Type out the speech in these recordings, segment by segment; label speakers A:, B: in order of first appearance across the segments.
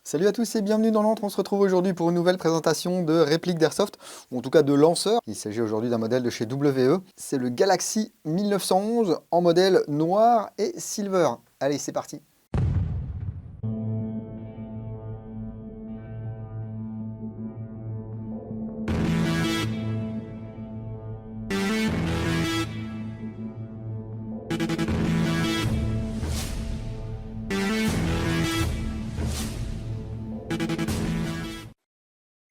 A: Salut à tous et bienvenue dans l'Antre. On se retrouve aujourd'hui pour une nouvelle présentation de réplique d'Airsoft, ou en tout cas de lanceur. Il s'agit aujourd'hui d'un modèle de chez WE. C'est le Galaxy 1911 en modèle noir et silver. Allez, c'est parti.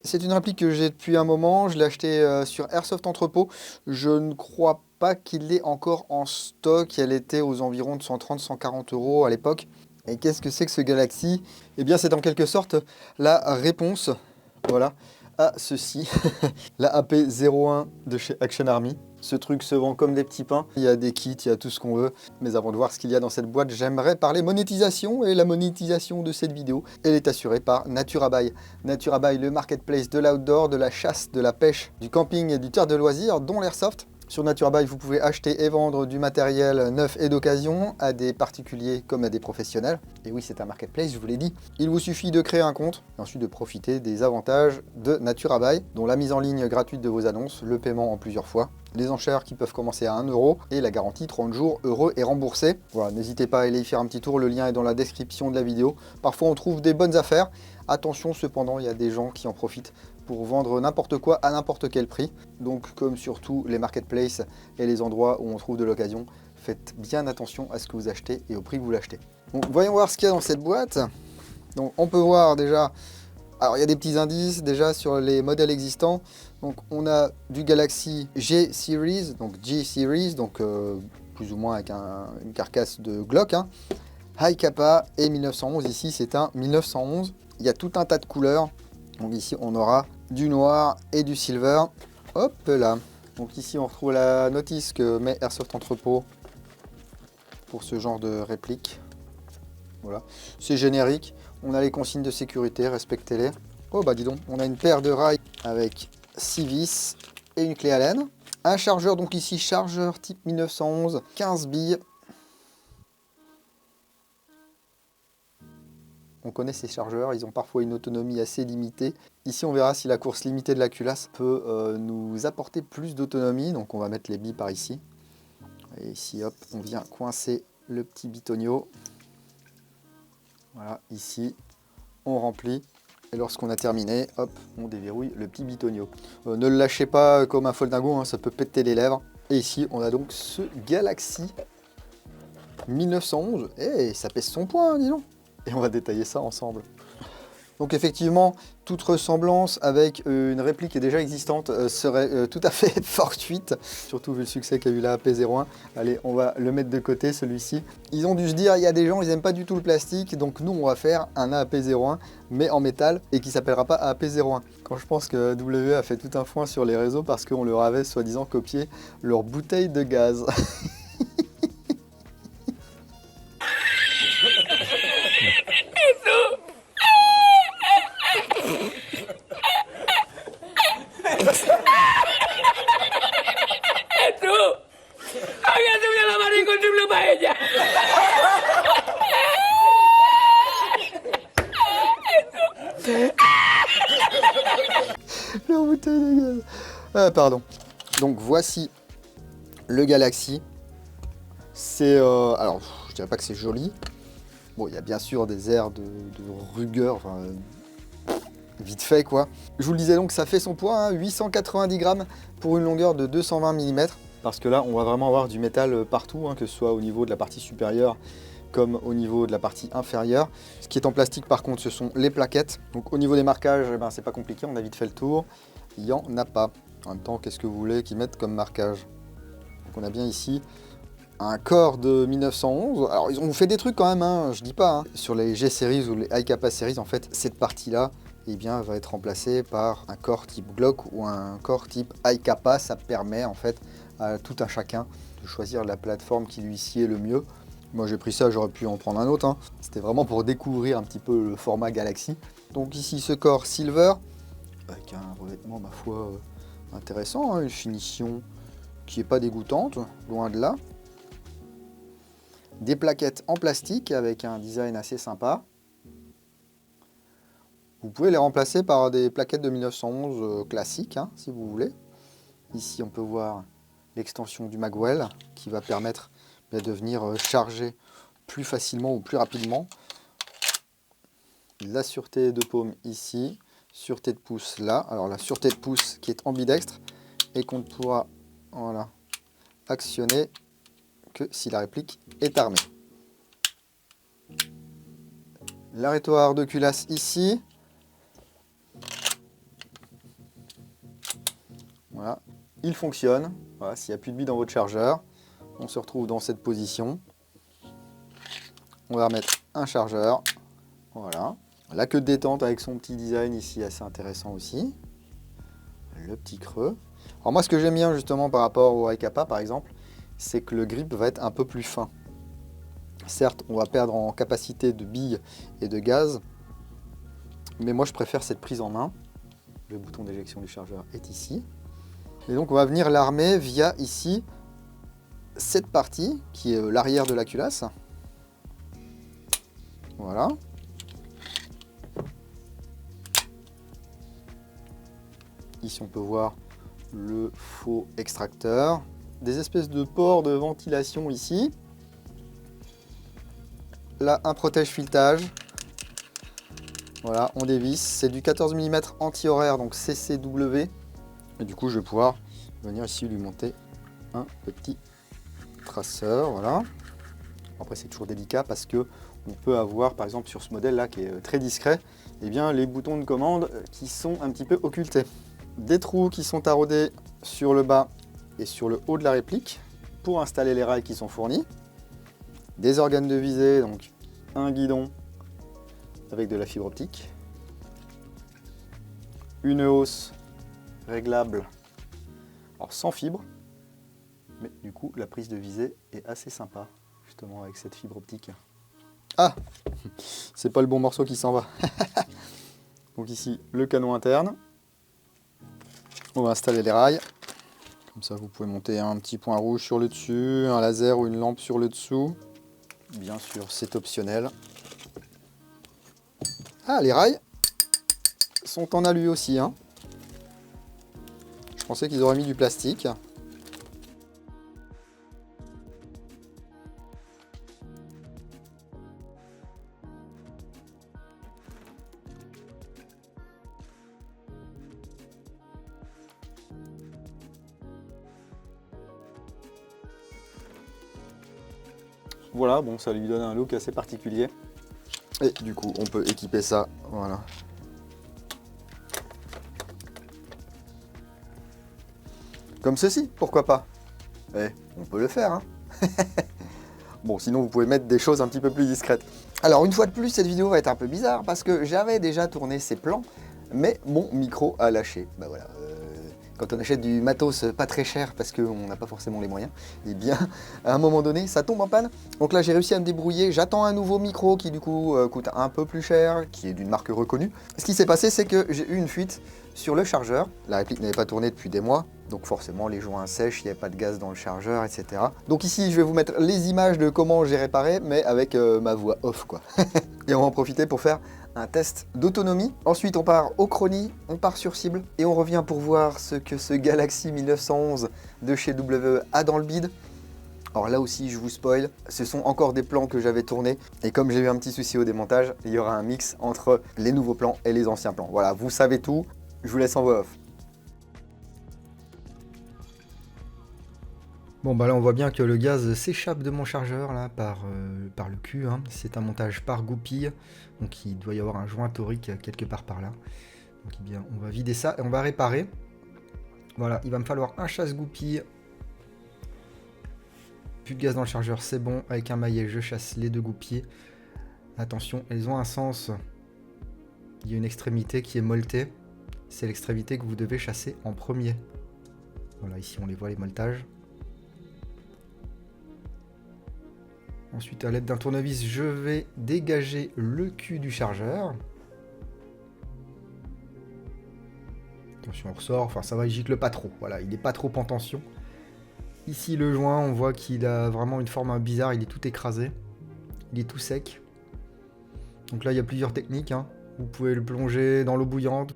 A: C'est une réplique que j'ai depuis un moment, je l'ai acheté sur Airsoft Entrepôt. Je ne crois pas qu'il est encore en stock, elle était aux environs de 130-140 € à l'époque. Et qu'est-ce que c'est que ce Galaxy? Eh bien c'est en quelque sorte la réponse, voilà, à ceci, la AP01 de chez Action Army. Ce truc se vend comme des petits pains, il y a des kits, il y a tout ce qu'on veut. Mais avant de voir ce qu'il y a dans cette boîte, j'aimerais parler monétisation. Et la monétisation de cette vidéo, elle est assurée par NaturaBuy. NaturaBuy, le marketplace de l'outdoor, de la chasse, de la pêche, du camping et du terre de loisirs, dont l'airsoft. Sur NaturaBuy, vous pouvez acheter et vendre du matériel neuf et d'occasion à des particuliers comme à des professionnels. Et oui, c'est un marketplace, je vous l'ai dit. Il vous suffit de créer un compte et ensuite de profiter des avantages de NaturaBuy, dont la mise en ligne gratuite de vos annonces, le paiement en plusieurs fois, les enchères qui peuvent commencer à 1 € et la garantie 30 jours heureux et remboursée. Voilà, n'hésitez pas à aller y faire un petit tour, le lien est dans la description de la vidéo. Parfois on trouve des bonnes affaires. Attention cependant, il y a des gens qui en profitent pour vendre n'importe quoi à n'importe quel prix. Donc comme sur tous les marketplaces et les endroits où on trouve de l'occasion, faites bien attention à ce que vous achetez et au prix que vous l'achetez. Bon, voyons voir ce qu'il y a dans cette boîte. Donc on peut voir déjà, alors il y a des petits indices déjà sur les modèles existants. Donc on a du Galaxy G Series, donc G Series, donc plus ou moins avec une carcasse de Glock, hein. High Kappa et 1911, ici c'est un 1911. Il y a tout un tas de couleurs. Donc ici on aura du noir et du silver. Hop là. Donc ici on retrouve la notice que met Airsoft Entrepôt pour ce genre de réplique. Voilà. C'est générique. On a les consignes de sécurité, respectez-les. Oh bah dis donc, on a une paire de rails avec 6 vis et une clé Allen. Un chargeur, donc ici chargeur type 1911, 15 billes. On connaît ces chargeurs, ils ont parfois une autonomie assez limitée. Ici, on verra si la course limitée de la culasse peut nous apporter plus d'autonomie. Donc, on va mettre les billes par ici. Et ici, hop, on vient coincer le petit bitonio. Voilà, ici, on remplit. Et lorsqu'on a terminé, hop, on déverrouille le petit bitonio. Ne le lâchez pas comme un foldingo, hein, ça peut péter les lèvres. Et ici, on a donc ce Galaxy 1911. Et ça pèse son poids, hein, dis donc. Et on va détailler ça ensemble. Donc effectivement, toute ressemblance avec une réplique déjà existante serait tout à fait fortuite, surtout vu le succès qu'a eu la AP01. Allez, on va le mettre de côté, celui-ci. Ils ont dû se dire, il y a des gens, ils n'aiment pas du tout le plastique, donc nous, on va faire un AP01, mais en métal, et qui s'appellera pas AP01. Quand je pense que WE a fait tout un foin sur les réseaux parce qu'on leur avait soi-disant copié leur bouteille de gaz.
B: Había subido la mano y encontré una paella.
A: Leur bouteille de gaz. Ah, pardon. Donc voici le Galaxy. C'est alors je dirais pas que c'est joli. Bon, il y a bien sûr des airs de rugueur, enfin, vite fait quoi. Je vous le disais donc, ça fait son poids, hein, 890 grammes pour une longueur de 220 mm. Parce que là, on va vraiment avoir du métal partout, hein, que ce soit au niveau de la partie supérieure comme au niveau de la partie inférieure. Ce qui est en plastique par contre, ce sont les plaquettes. Donc au niveau des marquages, eh ben, c'est pas compliqué, on a vite fait le tour. Il n'y en a pas. En même temps, qu'est-ce que vous voulez qu'ils mettent comme marquage? Donc on a bien ici un corps de 1911. Alors ils ont fait des trucs quand même, hein, je dis pas. Hein. Sur les G-Series ou les High Kappa Series, en fait, cette partie-là, eh bien, va être remplacée par un corps type Glock ou un corps type High Kappa. Ça permet en fait à tout un chacun de choisir la plateforme qui lui sied le mieux. Moi j'ai pris ça, j'aurais pu en prendre un autre. Hein. C'était vraiment pour découvrir un petit peu le format Galaxy. Donc ici ce corps silver, avec un revêtement ma foi intéressant, hein, une finition qui n'est pas dégoûtante, loin de là. Des plaquettes en plastique avec un design assez sympa. Vous pouvez les remplacer par des plaquettes de 1911 classiques, hein, si vous voulez. Ici, on peut voir l'extension du Magwell qui va permettre de venir charger plus facilement ou plus rapidement. La sûreté de paume ici, sûreté de pouce là. Alors la sûreté de pouce qui est ambidextre et qu'on ne pourra voilà, actionner que si la réplique est armée. L'arrêtoir de culasse ici. Voilà, il fonctionne. Voilà, s'il n'y a plus de billes dans votre chargeur, on se retrouve dans cette position. On va remettre un chargeur. Voilà. La queue de détente avec son petit design ici, assez intéressant aussi. Le petit creux. Alors moi, ce que j'aime bien justement par rapport au Haikapa par exemple, c'est que le grip va être un peu plus fin. Certes, on va perdre en capacité de billes et de gaz, mais moi je préfère cette prise en main. Le bouton d'éjection du chargeur est ici. Et donc on va venir l'armer via ici cette partie qui est l'arrière de la culasse. Voilà. Ici on peut voir le faux extracteur. Des espèces de ports de ventilation ici. Là un protège filetage. Voilà, on dévisse. C'est du 14 mm anti-horaire, donc CCW. Et du coup je vais pouvoir venir ici lui monter un petit traceur. Voilà. Après c'est toujours délicat parce que on peut avoir par exemple sur ce modèle là qui est très discret, eh bien, les boutons de commande qui sont un petit peu occultés. Des trous qui sont taraudés sur le bas et sur le haut de la réplique pour installer les rails qui sont fournis. Des organes de visée, donc un guidon avec de la fibre optique. Une hausse réglable, alors sans fibre, mais du coup la prise de visée est assez sympa, justement avec cette fibre optique. Ah, c'est pas le bon morceau qui s'en va. Donc ici le canon interne. On va installer les rails. Comme ça vous pouvez monter un petit point rouge sur le dessus, un laser ou une lampe sur le dessous. Bien sûr c'est optionnel. Ah, les rails sont en alu aussi, hein. Je pensais qu'ils auraient mis du plastique. Voilà, bon, ça lui donne un look assez particulier. Et du coup, on peut équiper ça, voilà. Comme ceci, pourquoi pas? Eh, on peut le faire, hein. Bon, sinon vous pouvez mettre des choses un petit peu plus discrètes. Alors, une fois de plus, cette vidéo va être un peu bizarre parce que j'avais déjà tourné ces plans, mais mon micro a lâché. Bah voilà, quand on achète du matos pas très cher parce qu'on n'a pas forcément les moyens, et bien, à un moment donné, ça tombe en panne. Donc là, j'ai réussi à me débrouiller. J'attends un nouveau micro qui, du coup, coûte un peu plus cher, qui est d'une marque reconnue. Ce qui s'est passé, c'est que j'ai eu une fuite sur le chargeur. La réplique n'avait pas tourné depuis des mois, donc forcément, les joints sèchent, il n'y avait pas de gaz dans le chargeur, etc. Donc ici, je vais vous mettre les images de comment j'ai réparé, mais avec ma voix off, quoi. Et on va en profiter pour faire un test d'autonomie. Ensuite, on part au chronie, on part sur cible et on revient pour voir ce que ce Galaxy 1911 de chez WE a dans le bide. Alors là aussi, je vous spoil, ce sont encore des plans que j'avais tournés et comme j'ai eu un petit souci au démontage, il y aura un mix entre les nouveaux plans et les anciens plans. Voilà, vous savez tout, je vous laisse en voix off. Bon bah là on voit bien que le gaz s'échappe de mon chargeur là par le cul, hein. C'est un montage par goupille, donc il doit y avoir un joint torique quelque part par là. Donc eh bien on va vider ça et on va réparer. Voilà, il va me falloir un chasse-goupille. Plus de gaz dans le chargeur, c'est bon. Avec un maillet, je chasse les deux goupilles. Attention, elles ont un sens. Il y a une extrémité qui est molletée. C'est l'extrémité que vous devez chasser en premier. Voilà, ici on les voit les molletages. Ensuite, à l'aide d'un tournevis, je vais dégager le cul du chargeur. Attention, on ressort. Enfin, ça va, il gicle pas trop. Voilà, il n'est pas trop en tension. Ici, le joint, on voit qu'il a vraiment une forme bizarre. Il est tout écrasé. Il est tout sec. Donc là, il y a plusieurs techniques, hein. Vous pouvez le plonger dans l'eau bouillante.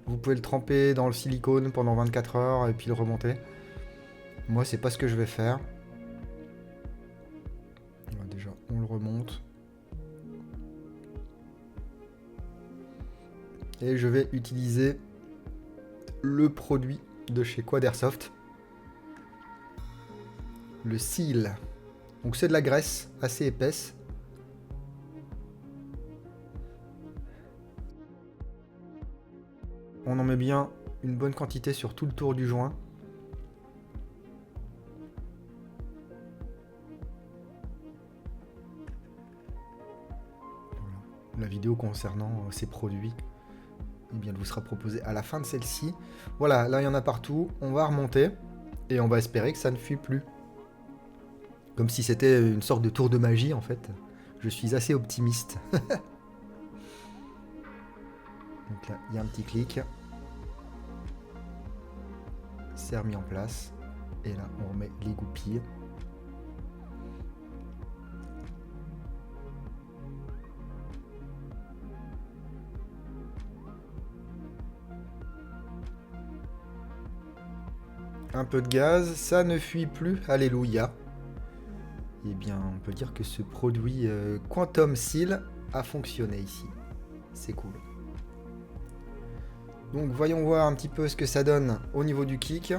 A: Vous pouvez le tremper dans le silicone pendant 24 heures et puis le remonter. Moi, c'est pas ce que je vais faire. Déjà, on le remonte. Et je vais utiliser le produit de chez Quad Airsoft. Le Seal. Donc c'est de la graisse assez épaisse. On en met bien une bonne quantité sur tout le tour du joint. Voilà. La vidéo concernant ces produits, eh bien, elle vous sera proposée à la fin de celle-ci. Voilà, là il y en a partout. On va remonter et on va espérer que ça ne fuit plus. Comme si c'était une sorte de tour de magie en fait. Je suis assez optimiste. Donc là, il y a un petit clic. C'est remis en place. Et là, on remet les goupilles. Un peu de gaz, ça ne fuit plus. Alléluia. Eh bien, on peut dire que ce produit Quantum Seal a fonctionné ici. C'est cool. Donc, voyons voir un petit peu ce que ça donne au niveau du kick.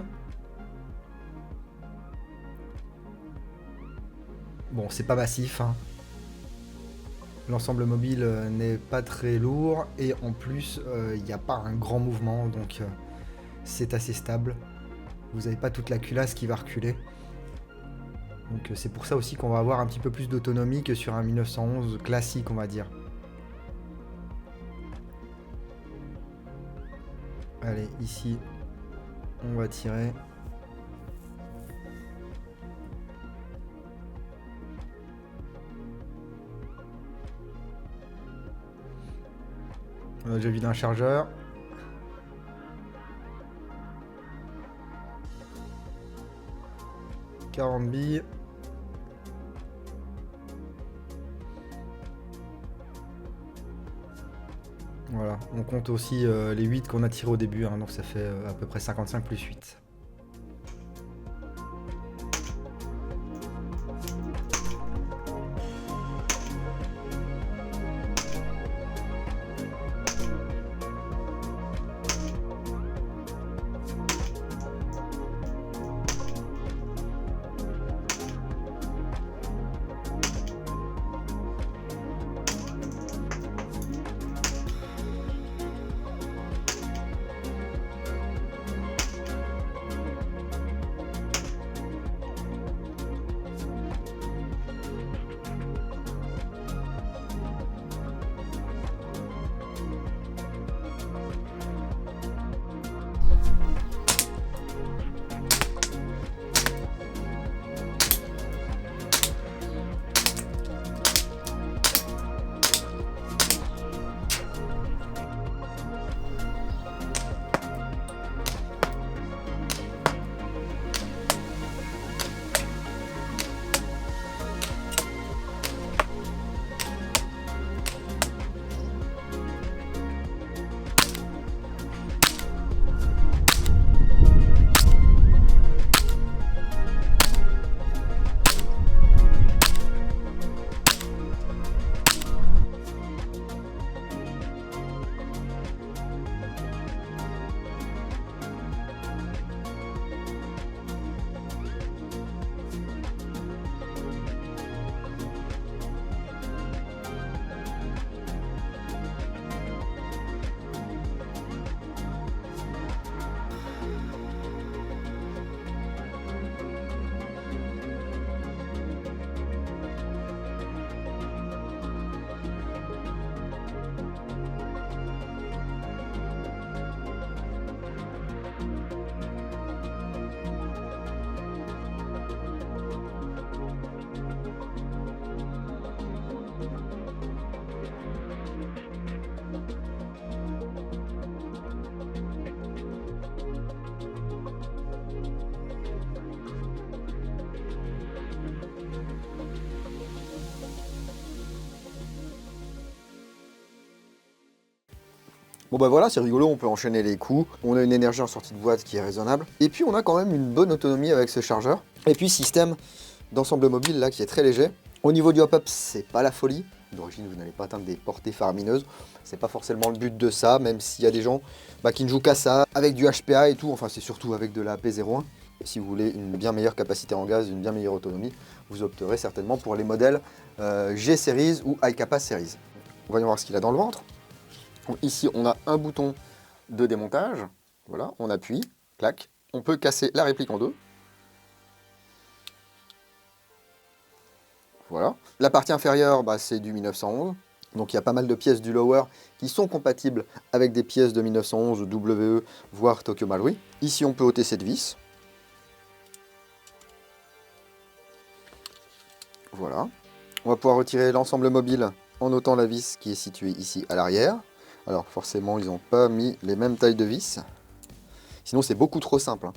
A: Bon, c'est pas massif, hein. L'ensemble mobile n'est pas très lourd et en plus, il n'y a pas un grand mouvement, donc c'est assez stable. Vous n'avez pas toute la culasse qui va reculer. Donc c'est pour ça aussi qu'on va avoir un petit peu plus d'autonomie que sur un 1911 classique, on va dire. Allez, ici, on va tirer. Je vide un chargeur. « 40 billes. Voilà, on compte aussi les 8 qu'on a tirés au début, hein, donc ça fait à peu près 55 plus 8. Bon bah voilà, c'est rigolo, on peut enchaîner les coups. On a une énergie en sortie de boîte qui est raisonnable. Et puis on a quand même une bonne autonomie avec ce chargeur. Et puis système d'ensemble mobile là qui est très léger. Au niveau du hop-up, c'est pas la folie. D'origine, vous n'allez pas atteindre des portées faramineuses. C'est pas forcément le but de ça, même s'il y a des gens qui ne jouent qu'à ça, avec du HPA et tout. Enfin, c'est surtout avec de la P01. Et si vous voulez une bien meilleure capacité en gaz, une bien meilleure autonomie, vous opterez certainement pour les modèles G Series ou iCapa Series. Voyons voir ce qu'il a dans le ventre. Donc, ici, on a un bouton de démontage. Voilà, on appuie, clac. On peut casser la réplique en deux. Voilà. La partie inférieure, c'est du 1911. Donc il y a pas mal de pièces du lower qui sont compatibles avec des pièces de 1911, WE, voire Tokyo Marui. Ici, on peut ôter cette vis. Voilà. On va pouvoir retirer l'ensemble mobile en ôtant la vis qui est située ici à l'arrière. Alors forcément, ils n'ont pas mis les mêmes tailles de vis. Sinon, c'est beaucoup trop simple.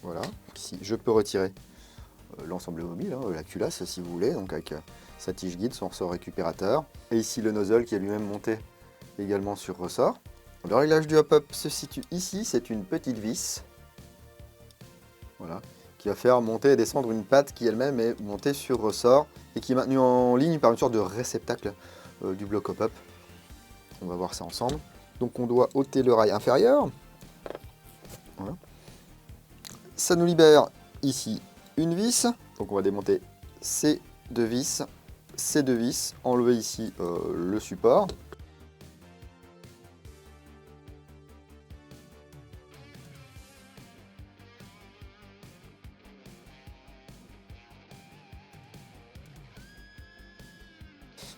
A: Voilà. Ici, je peux retirer l'ensemble mobile, la culasse si vous voulez, donc avec sa tige guide, son ressort récupérateur. Et ici, le nozzle qui est lui-même monté également sur ressort. Le réglage du hop-up se situe ici, c'est une petite vis. Voilà, qui va faire monter et descendre une patte qui elle-même est montée sur ressort et qui est maintenue en ligne par une sorte de réceptacle du bloc hop-up. On va voir ça ensemble. Donc on doit ôter le rail inférieur. Voilà. Ça nous libère ici une vis. Donc on va démonter ces deux vis, enlever ici le support.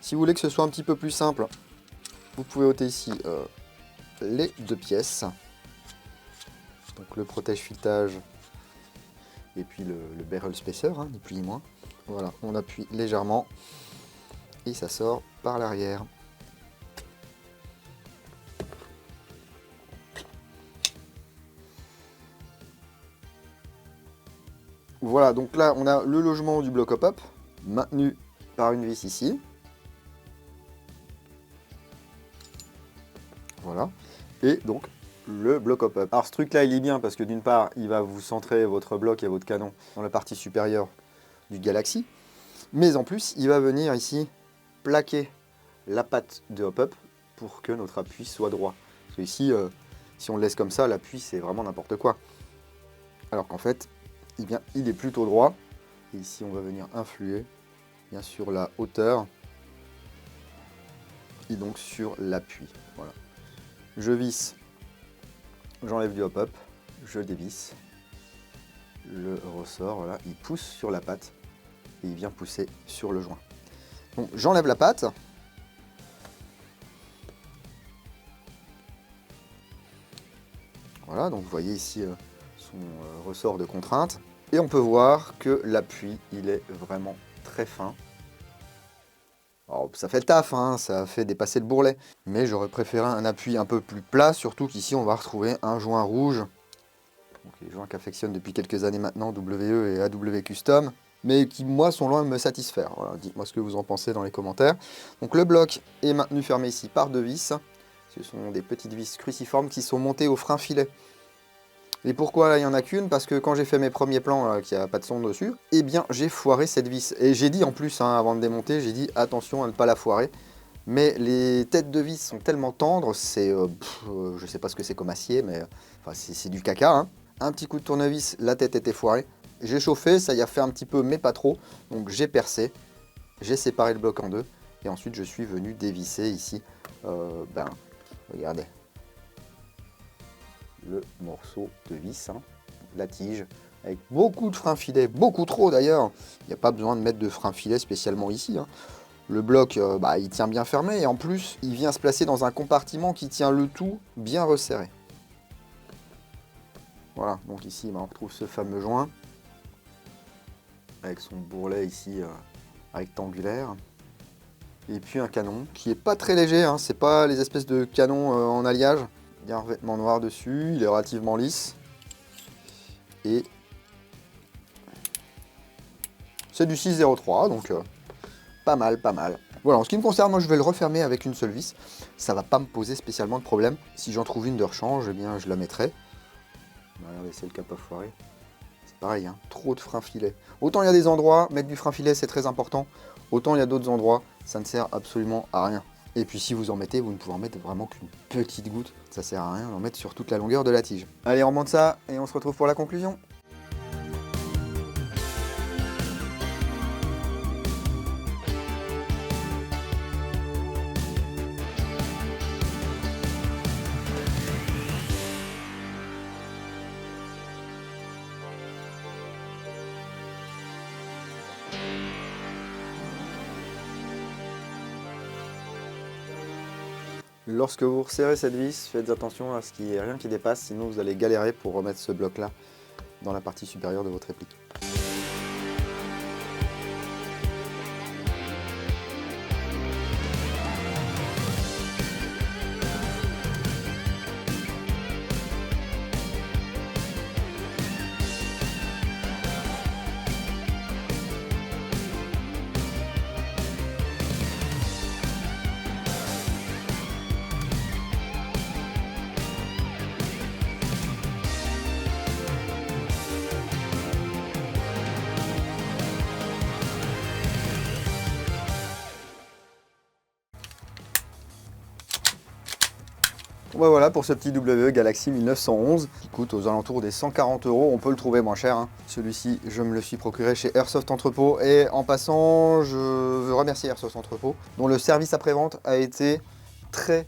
A: Si vous voulez que ce soit un petit peu plus simple, vous pouvez ôter ici les deux pièces. Donc le protège-filetage et puis le barrel spacer, ni plus ni moins. Voilà, on appuie légèrement et ça sort par l'arrière. Voilà, donc là on a le logement du bloc hop-up, maintenu par une vis ici. Voilà, et donc le bloc hop-up. Alors ce truc là il est bien parce que d'une part il va vous centrer votre bloc et votre canon dans la partie supérieure du Galaxy, mais en plus il va venir ici plaquer la patte de hop-up pour que notre appui soit droit. Parce que ici, si on le laisse comme ça, l'appui c'est vraiment n'importe quoi. Alors qu'en fait, il est plutôt droit. Et ici on va venir influer bien sur la hauteur et donc sur l'appui. Voilà. Je visse, j'enlève du hop-up, je dévisse, le ressort, voilà, il pousse sur la patte et il vient pousser sur le joint. Donc j'enlève la patte. Voilà, donc vous voyez ici son ressort de contrainte. Et on peut voir que l'appui, il est vraiment très fin. Alors, ça fait le taf, ça fait dépasser le bourrelet. Mais j'aurais préféré un appui un peu plus plat, surtout qu'ici on va retrouver un joint rouge. Donc, les joints qu'affectionne depuis quelques années maintenant WE et AW Custom, mais qui moi sont loin de me satisfaire. Voilà, dites-moi ce que vous en pensez dans les commentaires. Donc le bloc est maintenu fermé ici par deux vis. Ce sont des petites vis cruciformes qui sont montées au frein filet. Et pourquoi là il n'y en a qu'une? Parce que quand j'ai fait mes premiers plans qu'il n'y a pas de son dessus, eh bien j'ai foiré cette vis. Et j'ai dit en plus, avant de démonter, j'ai dit attention à ne pas la foirer. Mais les têtes de vis sont tellement tendres, c'est, je sais pas ce que c'est comme acier, mais enfin, c'est du caca. Un petit coup de tournevis, la tête était foirée. J'ai chauffé, ça y a fait un petit peu, mais pas trop. Donc j'ai percé, j'ai séparé le bloc en deux. Et ensuite je suis venu dévisser ici, regardez. Le morceau de vis, la tige, avec beaucoup de frein filet, beaucoup trop d'ailleurs. Il n'y a pas besoin de mettre de frein filet spécialement ici. Le bloc, il tient bien fermé et en plus, il vient se placer dans un compartiment qui tient le tout bien resserré. Voilà, donc ici, on retrouve ce fameux joint avec son bourrelet ici rectangulaire. Et puis un canon qui est pas très léger, c'est pas les espèces de canons en alliage. Il y a un revêtement noir dessus, il est relativement lisse. Et c'est du 603, donc pas mal, pas mal. Voilà, en ce qui me concerne, moi je vais le refermer avec une seule vis. Ça va pas me poser spécialement de problème. Si j'en trouve une de rechange, eh bien je la mettrai. Regardez, c'est le cap à foirer. C'est pareil, hein, trop de frein filet. Autant il y a des endroits, mettre du frein filet c'est très important. Autant il y a d'autres endroits, ça ne sert absolument à rien. Et puis si vous en mettez, vous ne pouvez en mettre vraiment qu'une petite goutte. Ça sert à rien d'en mettre sur toute la longueur de la tige. Allez, on remonte ça et on se retrouve pour la conclusion. Lorsque vous resserrez cette vis, faites attention à ce qu'il n'y ait rien qui dépasse, sinon vous allez galérer pour remettre ce bloc-là dans la partie supérieure de votre réplique. Bon, voilà pour ce petit WE Galaxy 1911 qui coûte aux alentours des 140 €. On peut le trouver moins cher, hein. Celui-ci, je me le suis procuré chez Airsoft Entrepôt. Et en passant, je veux remercier Airsoft Entrepôt, dont le service après-vente a été très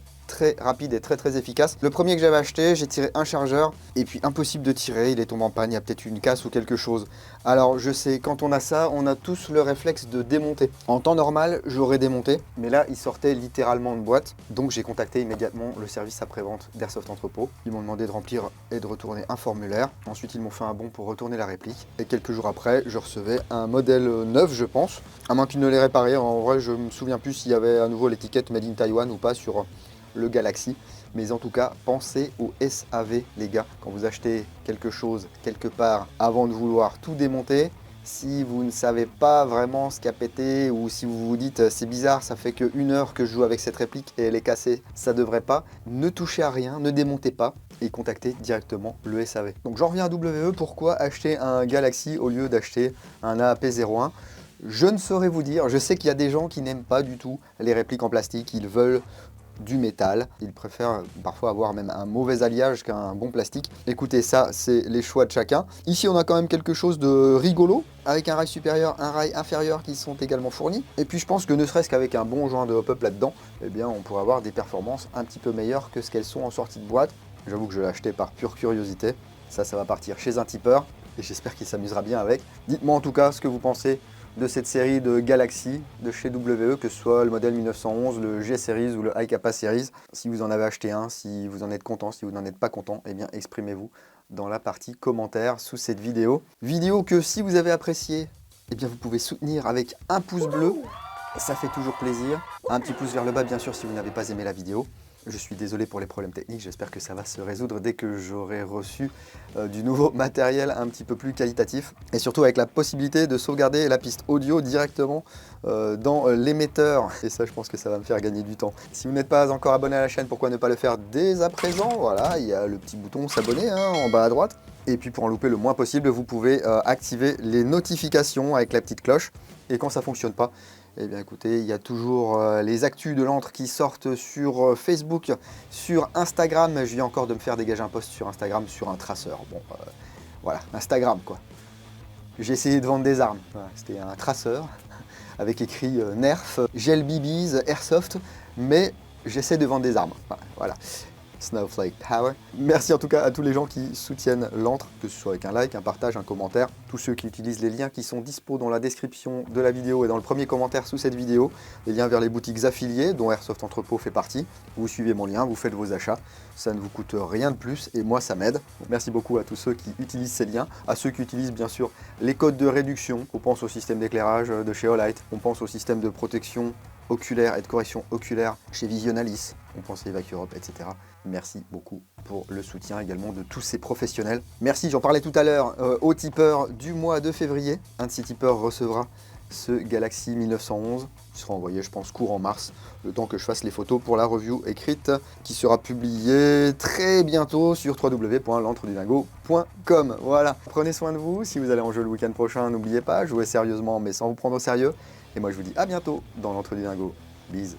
A: rapide et très efficace. Le premier que j'avais acheté, j'ai tiré un chargeur et puis impossible de tirer, il est tombé en panne, il y a peut-être une casse ou quelque chose. Alors je sais, quand on a ça, on a tous le réflexe de démonter. En temps normal, j'aurais démonté, mais là il sortait littéralement de boîte, donc j'ai contacté immédiatement le service après-vente d'Airsoft Entrepôt. Ils m'ont demandé de remplir et de retourner un formulaire. Ensuite ils m'ont fait un bon pour retourner la réplique. Et quelques jours après, je recevais un modèle neuf, je pense. À moins qu'ils ne l'aient réparé, en vrai je me souviens plus s'il y avait à nouveau l'étiquette Made in Taiwan ou pas sur le Galaxy, mais en tout cas pensez au SAV les gars, quand vous achetez quelque chose quelque part, avant de vouloir tout démonter, si vous ne savez pas vraiment ce qu'a pété ou si vous vous dites c'est bizarre, ça fait que 1 heure que je joue avec cette réplique et elle est cassée, ça devrait pas, ne touchez à rien, ne démontez pas et contactez directement le SAV. Donc j'en reviens à WE, pourquoi acheter un Galaxy au lieu d'acheter un AAP01? Je ne saurais vous dire, je sais qu'il y a des gens qui n'aiment pas du tout les répliques en plastique, ils veulent du métal, ils préfèrent parfois avoir même un mauvais alliage qu'un bon plastique. Écoutez, ça c'est les choix de chacun. Ici on a quand même quelque chose de rigolo, avec un rail supérieur, un rail inférieur qui sont également fournis. Et puis je pense que ne serait-ce qu'avec un bon joint de hop-up là-dedans, eh bien on pourrait avoir des performances un petit peu meilleures que ce qu'elles sont en sortie de boîte. J'avoue que je l'ai acheté par pure curiosité. Ça va partir chez un tipeur et j'espère qu'il s'amusera bien avec. Dites-moi en tout cas ce que vous pensez de cette série de Galaxy de chez WE, que ce soit le modèle 1911, le G Series ou le High Kappa Series. Si vous en avez acheté un, si vous en êtes content, si vous n'en êtes pas content, eh bien exprimez-vous dans la partie commentaires sous cette vidéo. Vidéo que si vous avez apprécié, eh bien vous pouvez soutenir avec un pouce bleu, ça fait toujours plaisir. Un petit pouce vers le bas bien sûr si vous n'avez pas aimé la vidéo. Je suis désolé pour les problèmes techniques, j'espère que ça va se résoudre dès que j'aurai reçu du nouveau matériel un petit peu plus qualitatif. Et surtout avec la possibilité de sauvegarder la piste audio directement dans l'émetteur. Et ça, je pense que ça va me faire gagner du temps. Si vous n'êtes pas encore abonné à la chaîne, pourquoi ne pas le faire dès à présent? Voilà, il y a le petit bouton s'abonner hein, en bas à droite. Et puis pour en louper le moins possible, vous pouvez activer les notifications avec la petite cloche. Et quand ça ne fonctionne pas, eh bien écoutez, il y a toujours les actus de l'antre qui sortent sur Facebook, sur Instagram. Je viens encore de me faire dégager un post sur Instagram sur un traceur. Bon, voilà, Instagram quoi. J'ai essayé de vendre des armes. Voilà, c'était un traceur avec écrit Nerf, Gel BBs, Airsoft, mais j'essaie de vendre des armes. Voilà. Snowflake Power. Merci en tout cas à tous les gens qui soutiennent l'antre, que ce soit avec un like, un partage, un commentaire. Tous ceux qui utilisent les liens qui sont dispo dans la description de la vidéo et dans le premier commentaire sous cette vidéo. Les liens vers les boutiques affiliées dont Airsoft Entrepôt fait partie. Vous suivez mon lien, vous faites vos achats. Ça ne vous coûte rien de plus et moi ça m'aide. Merci beaucoup à tous ceux qui utilisent ces liens. À ceux qui utilisent bien sûr les codes de réduction. On pense au système d'éclairage de chez Olight. On pense au système de protection oculaire et de correction oculaire chez Visionalis. On pense à Evac Europe, etc. Merci beaucoup pour le soutien également de tous ces professionnels. Merci, j'en parlais tout à l'heure, aux tipeurs du mois de février. Un de ces tipeurs recevra ce Galaxy 1911 qui sera envoyé, je pense, courant mars, le temps que je fasse les photos pour la review écrite qui sera publiée très bientôt sur www.l'entredudingo.com. Voilà, prenez soin de vous. Si vous allez en jeu le week-end prochain, n'oubliez pas, jouez sérieusement mais sans vous prendre au sérieux. Et moi, je vous dis à bientôt dans l'Entre du Dingo. Bise.